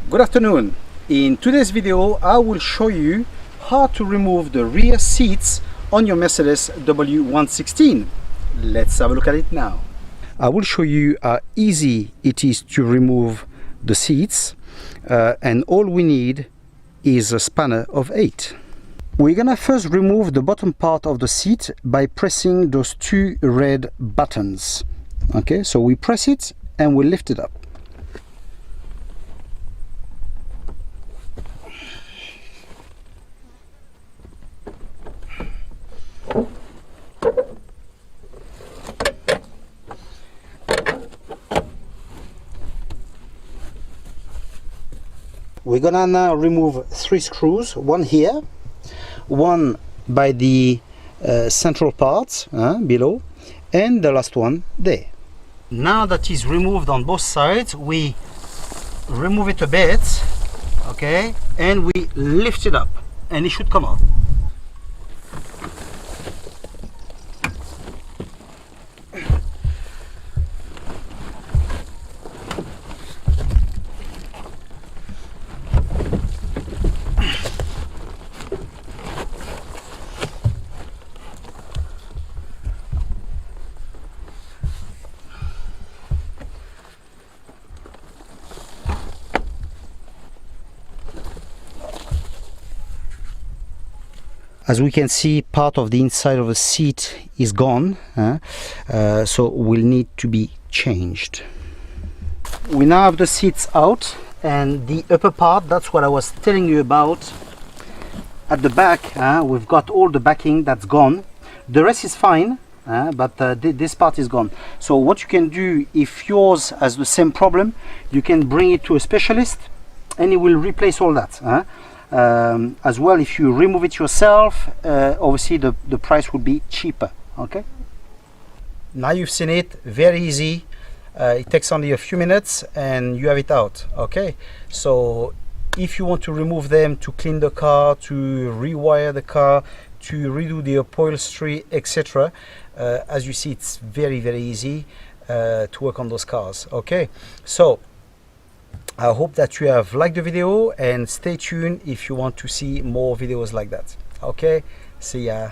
Good afternoon. In today's video I will show you how to remove the rear seats on your Mercedes W116. Let's have a look at it now. I will show you how easy it is to remove the seats and all we need is a spanner of 8. We're gonna first remove the bottom part of the seat by pressing those two red buttons. Okay, so we press it and we lift it up. We're gonna now remove 3 screws, one here, one by the central part below, and the last one there. Now that is removed on both sides, we remove it a bit, okay, and we lift it up and it should come out. As we can see, part of the inside of the seat is gone, so will need to be changed. We now have the seats out, and the upper part, that's what I was telling you about. At the back, we've got all the backing that's gone. The rest is fine, but this part is gone. So what you can do, if yours has the same problem, you can bring it to a specialist and he will replace all that. As well, if you remove it yourself, obviously the price would be cheaper. Okay, now you've seen it, very easy. It takes only a few minutes and you have it out. Okay, so if you want to remove them, to clean the car, to rewire the car, to redo the upholstery, etc., as you see, it's very easy to work on those cars. Okay, so I hope that you have liked the video and stay tuned if you want to see more videos like that. Okay, see ya.